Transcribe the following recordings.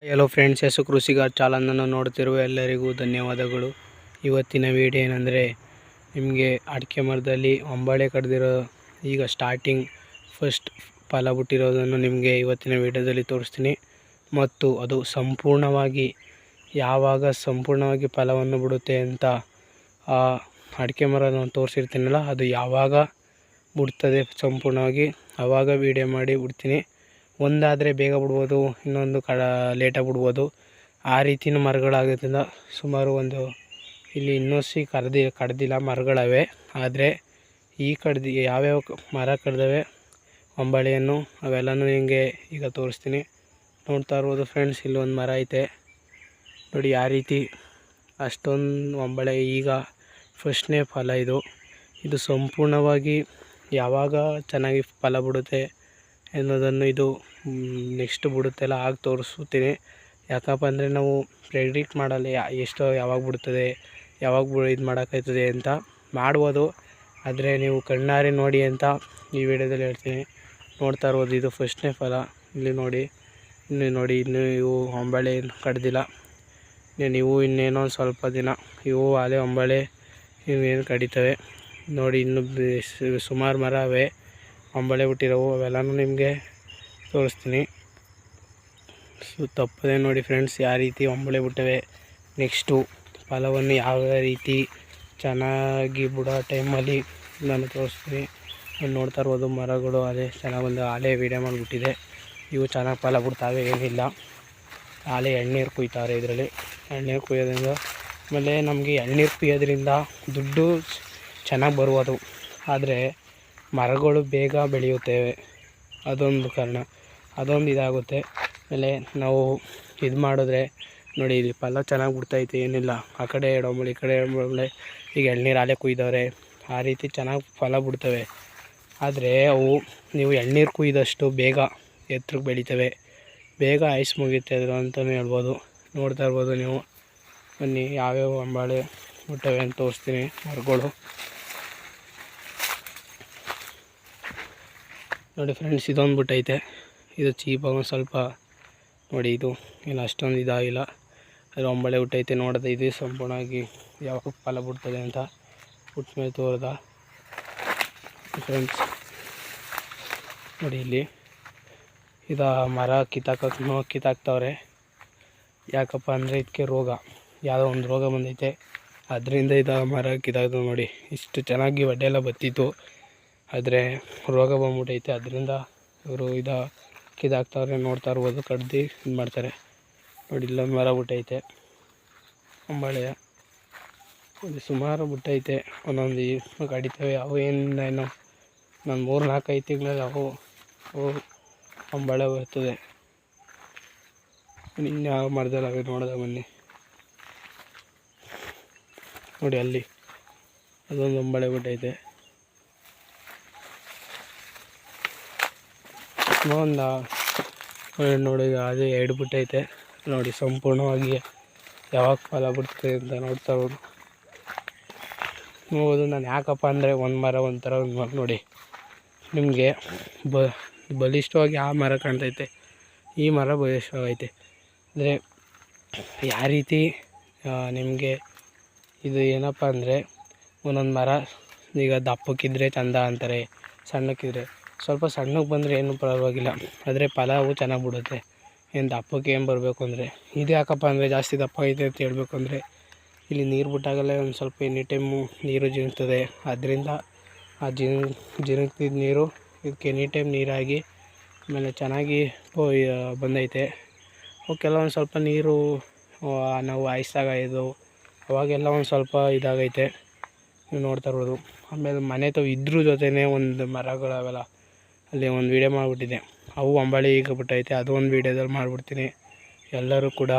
Hello friends, ಕೃಷಿಗಾರ್ ಚಾನಲನ್ನು ನೋಡ್ತಿರುವ ಎಲ್ಲರಿಗೂ ಧನ್ಯವಾದಗಳು. ಇವತ್ತಿನ ವಿಡಿಯೋ ಏನಂದರೆ, ನಿಮಗೆ ಅಡಿಕೆ ಮರದಲ್ಲಿ ಹೊಂಬಾಳೆ ಕಡ್ದಿರೋ ಈಗ ಸ್ಟಾರ್ಟಿಂಗ್ ಫಸ್ಟ್ ಫಲ ಬಿಟ್ಟಿರೋದನ್ನು ನಿಮಗೆ ಇವತ್ತಿನ ವಿಡಿಯೋದಲ್ಲಿ ತೋರಿಸ್ತೀನಿ. ಮತ್ತು ಅದು ಯಾವಾಗ ಸಂಪೂರ್ಣವಾಗಿ ಫಲವನ್ನು ಬಿಡುತ್ತೆ ಅಂತ ಆ ಅಡಿಕೆ ಮರ ನಾನು ತೋರಿಸಿರ್ತೀನಲ್ಲ, ಅದು ಯಾವಾಗ ಬಿಡ್ತದೆ ಸಂಪೂರ್ಣವಾಗಿ ಆವಾಗ ವಿಡಿಯೋ ಮಾಡಿ ಬಿಡ್ತೀನಿ. ಒಂದಾದರೆ ಬೇಗ ಬಿಡ್ಬೋದು, ಇನ್ನೊಂದು ಲೇಟಾಗಿ ಬಿಡ್ಬೋದು. ಆ ರೀತಿಯ ಮರಗಳಾಗೋದ್ರಿಂದ ಸುಮಾರು ಇಲ್ಲಿ ಇನ್ನೂ ಕಡ್ದಿಲ್ಲ ಮರಗಳವೆ. ಆದರೆ ಯಾವ್ಯಾವ ಮರ ಕಡ್ದವೆ ಹೊಂಬಾಳೆಯನ್ನು ಅವೆಲ್ಲನೂ ನಿಮಗೆ ಈಗ ತೋರಿಸ್ತೀನಿ. ನೋಡ್ತಾ ಇರ್ಬೋದು ಫ್ರೆಂಡ್ಸ್, ಇಲ್ಲೊಂದು ಮರ ಐತೆ ನೋಡಿ. ಯಾವ ರೀತಿ ಅಷ್ಟೊಂದು ಹೊಂಬಾಳೆ ಈಗ ಫಸ್ಟ್ನೇ ಫಲ. ಇದು ಸಂಪೂರ್ಣವಾಗಿ ಯಾವಾಗ ಚೆನ್ನಾಗಿ ಫಲ ಬಿಡುತ್ತೆ ಅನ್ನೋದನ್ನು ಇದು ನೆಕ್ಸ್ಟ್ ಬಿಡುತ್ತೆಲ್ಲ ಆಗ ತೋರಿಸ್ತೀನಿ. ಯಾಕಪ್ಪ ಅಂದರೆ ನಾವು ಪ್ರೆಡಿಕ್ಟ್ ಮಾಡಲ್ಲ ಯಾವಾಗ ಬಿಡ್ತದೆ, ಯಾವಾಗ ಇದು ಮಾಡೋಕ್ಕಾಯ್ತದೆ ಅಂತ ಮಾಡ್ಬೋದು. ಆದರೆ ನೀವು ಕಣ್ಣಾರೆ ನೋಡಿ ಅಂತ ಈ ವಿಡಿಯೋದಲ್ಲಿ ಹೇಳ್ತೀನಿ. ನೋಡ್ತಾ ಇರ್ಬೋದು, ಇದು ಫಸ್ಟ್ನೇ ಫಲ. ಇಲ್ಲಿ ನೋಡಿ, ಇನ್ನೂ ಇವು ಹೊಂಬಾಳೆ ಕಡ್ದಿಲ್ಲ. ನೀವು ಇನ್ನೇನೋ ಸ್ವಲ್ಪ ದಿನ ಇವು ಆಲೆ ಹೊಂಬಾಳೆ ಇವೇನು ಕಡಿತವೆ ನೋಡಿ. ಇನ್ನು ಸುಮಾರು ಮರ ಅವೆ ಹೊಂಬಾಳೆ ಬಿಟ್ಟಿರೋವು, ಅವೆಲ್ಲನೂ ನಿಮಗೆ ತೋರಿಸ್ತೀನಿ. ತಪ್ಪದೆ ನೋಡಿ ಫ್ರೆಂಡ್ಸ್, ಯಾವ ರೀತಿ ಹೊಂಬಾಳೆ ಬಿಟ್ಟವೆ, ನೆಕ್ಸ್ಟು ಫಲವನ್ನು ಯಾವ ರೀತಿ ಚೆನ್ನಾಗಿ ಬಿಡೋ ಟೈಮಲ್ಲಿ ನಾನು ತೋರಿಸ್ತೀನಿ. ನೋಡ್ತಾ ಇರ್ಬೋದು ಮರಗಳು ಅದೇ ಚೆನ್ನಾಗಿ ಆಲೆ ವೀಡಿಯೋ ಮಾಡಿಬಿಟ್ಟಿದೆ. ಇವು ಚೆನ್ನಾಗಿ ಫಲ ಬಿಡ್ತಾವೆ, ಏನಿಲ್ಲ. ಆಲೆ ಎಳ್ನೀರು ಕುಯ್ತಾರೆ. ಇದರಲ್ಲಿ ಎಳ್ನೀರು ಕುಯ್ಯೋದ್ರಿಂದ ಆಮೇಲೆ ನಮಗೆ ಎಳ್ನೀರು ಕುಯ್ಯೋದ್ರಿಂದ ದುಡ್ಡು ಚೆನ್ನಾಗಿ ಬರುವುದು. ಆದರೆ ಮರಗಳು ಬೇಗ ಬೆಳೆಯುತ್ತವೆ, ಅದೊಂದು ಕಾರಣ, ಅದೊಂದು ಇದಾಗುತ್ತೆ. ಆಮೇಲೆ ನಾವು ಇದು ಮಾಡಿದ್ರೆ ನೋಡಿ, ಇಲ್ಲಿ ಫಲ ಚೆನ್ನಾಗಿ ಬಿಡ್ತೈತೆ, ಏನಿಲ್ಲ. ಆ ಕಡೆ ಎಡೊಂಬಳೆ, ಈ ಕಡೆ ಎಡೊಂಬಳೆ. ಈಗ ಎಳ್ನೀರು ಆಲೆ ಕುಯ್ದವ್ರೆ, ಆ ರೀತಿ ಚೆನ್ನಾಗಿ ಫಲ ಬಿಡ್ತವೆ. ಆದರೆ ಅವು ನೀವು ಎಳ್ನೀರು ಕುಯ್ದಷ್ಟು ಬೇಗ ಎತ್ತರಕ್ಕೆ ಬೆಳಿತವೆ, ಬೇಗ ಆಯುಸ್ ಮುಗಿಯುತ್ತೆ ಅದು ಅಂತಲೇ ಹೇಳ್ಬೋದು. ನೋಡ್ತಾ ಇರ್ಬೋದು ನೀವು. ಬನ್ನಿ, ಯಾವ್ಯಾವ ಹೊಂಬಾಳೆ ಬಿಟ್ಟವೆ ಅಂತ ತೋರಿಸ್ತೀನಿ ಮರಗಳು ನೋಡಿ ಫ್ರೆಂಡ್ಸ್. ಇದೊಂದು ಬಿಟ್ಟೈತೆ, ಇದು ಚೀಪಾಗಿ ಒಂದು ಸ್ವಲ್ಪ ನೋಡಿ. ಇದು ಏನು ಅಷ್ಟೊಂದು ಇದಾಗಿಲ್ಲ, ಅದು ಹೊಂಬಾಳೆ ಬಿಟ್ಟೈತೆ. ನೋಡಿದೆ ಇದು ಸಂಪೂರ್ಣವಾಗಿ ಯಾವಾಗ ಫಲ ಬಿಡ್ತದೆ ಅಂತ ಬಿಟ್ಟ ಮೇಲೆ ತೋರ್ದ ಫ್ರೆಂಡ್ಸ್. ನೋಡಿ ಇಲ್ಲಿ ಇದು ಮರ ಕಿತ್ತಾಕ್ತವ್ರೆ. ಯಾಕಪ್ಪ ಅಂದರೆ ಇದಕ್ಕೆ ಯಾವುದೋ ಒಂದು ರೋಗ ಬಂದೈತೆ, ಅದರಿಂದ ಇದು ಮರ ಕಿತ್ತಾಕ್ತವೆ ನೋಡಿ. ಇಷ್ಟು ಚೆನ್ನಾಗಿ ಒಡ್ಡೆಲ್ಲ ಬತ್ತಿತ್ತು, ಆದರೆ ರೋಗ ಬಂದ್ಬಿಟ್ಟೈತೆ, ಅದರಿಂದ ಇವರು ಕಿತ್ತಾಕ್ತವ್ರೆ. ನೋಡ್ತಾ ಇರ್ಬೋದು, ಕಡ್ದು ಇದು ಮಾಡ್ತಾರೆ ನೋಡಿ. ಇಲ್ಲೊಂದು ಮರ ಬಿಟ್ಟೈತೆ ಹೊಂಬಾಳೆಯ, ಇದು ಸುಮಾರು ಬಿಟ್ಟೈತೆ. ಒಂದೊಂದು ಕಡಿತವೆ. ಅವು ಏನು ನಾನು 3-4-5 ತಿಂಗಳಲ್ಲಿ ಅವು ಹೊಂಬಾಳೆ ಬರ್ತದೆ. ಇನ್ಯಾವ ಮರದಲ್ಲಿ ಅವೆ ನೋಡಿದೆ ಬನ್ನಿ ನೋಡಿ. ಅಲ್ಲಿ ಅದೊಂದು ಹೊಂಬಾಳೆ ಬಿಟ್ಟೈತೆ. ನೋಡಿ, ಅದೇ 2 ಬಿಟ್ಟೈತೆ ನೋಡಿ. ಸಂಪೂರ್ಣವಾಗಿ ಯಾವಾಗ ಫಲ ಬಿಡ್ತದೆ ಅಂತ ನೋಡ್ತಾ ನೋಡ್ಬೋದು. ನಾನು ಯಾಕಪ್ಪ ಅಂದರೆ ಒಂದು ಮರ ಒಂಥರ ಒಂದು ಮರ ನೋಡಿ, ನಿಮಗೆ ಬಲಿಷ್ಠವಾಗಿ ಆ ಮರ ಕಾಣ್ತೈತೆ, ಈ ಮರ ಬಲಿಷ್ಠವಾಗೈತೆ. ಅಂದರೆ ಯಾವ ರೀತಿ ನಿಮಗೆ ಇದು ಏನಪ್ಪ ಅಂದರೆ, ಒಂದೊಂದು ಮರ ಈಗ ದಪ್ಪಕ್ಕಿದ್ರೆ ಚಂದ ಅಂತಾರೆ, ಸಣ್ಣಕ್ಕಿದ್ರೆ ಸ್ವಲ್ಪ ಸಣ್ಣಕ್ಕೆ ಬಂದರೆ ಏನು ಪರವಾಗಿಲ್ಲ. ಆದರೆ ಫಲವು ಚೆನ್ನಾಗಿ ಬಿಡುತ್ತೆ. ಏನು ದಪ್ಪಕ್ಕೆ ಏನು ಬರಬೇಕು ಅಂದರೆ, ಇದು ಯಾಕಪ್ಪ ಅಂದರೆ ಜಾಸ್ತಿ ದಪ್ಪ ಐತೆ ಅಂತ ಹೇಳ್ಬೇಕು ಅಂದರೆ, ಇಲ್ಲಿ ನೀರು ಬಿಟ್ಟಾಗಲೇ ಒಂದು ಸ್ವಲ್ಪ ಎನಿ ಟೈಮು ನೀರು ಜಿನುಗ್ತದೆ. ಅದರಿಂದ ಆ ಜಿನುಗ್ತಿದ್ದ ನೀರು ಇದಕ್ಕೆ ಎನಿ ಟೈಮ್ ನೀರಾಗಿ ಆಮೇಲೆ ಚೆನ್ನಾಗಿ ಬಂದೈತೆ. ಅವಕ್ಕೆಲ್ಲ ಒಂದು ಸ್ವಲ್ಪ ನೀರು ನಾವು ಆಯಿಸಾಗದು, ಅವಾಗೆಲ್ಲ ಒಂದು ಸ್ವಲ್ಪ ಇದಾಗೈತೆ, ನೀವು ನೋಡ್ತಾ ಇರ್ಬೋದು. ಆಮೇಲೆ ಮನೆ ಇದ್ರ ಜೊತೆನೇ ಒಂದು ಮರಗಳವೆಲ್ಲ ಅಲ್ಲಿ ಒಂದು ವೀಡಿಯೋ ಮಾಡಿಬಿಟ್ಟಿದೆ. ಅವು ಹೊಂಬಾಳೆ ಈಗ ಬಿಟ್ಟೈತೆ, ಅದು ಒಂದು ವೀಡಿಯೋದಲ್ಲಿ ಮಾಡಿಬಿಡ್ತೀನಿ. ಎಲ್ಲರೂ ಕೂಡ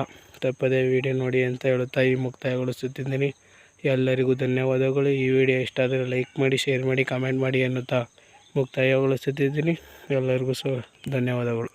ತಪ್ಪದೇ ವೀಡಿಯೋ ನೋಡಿ ಅಂತ ಹೇಳುತ್ತಾ ಈ ಮುಕ್ತಾಯಗೊಳಿಸುತ್ತಿದ್ದೀನಿ. ಎಲ್ಲರಿಗೂ ಧನ್ಯವಾದಗಳು. ಈ ವಿಡಿಯೋ ಇಷ್ಟ ಆದರೆ ಲೈಕ್ ಮಾಡಿ, ಶೇರ್ ಮಾಡಿ, ಕಮೆಂಟ್ ಮಾಡಿ ಎನ್ನುತ್ತಾ ಮುಕ್ತಾಯಗೊಳಿಸುತ್ತಿದ್ದೀನಿ. ಎಲ್ಲರಿಗೂ ಧನ್ಯವಾದಗಳು.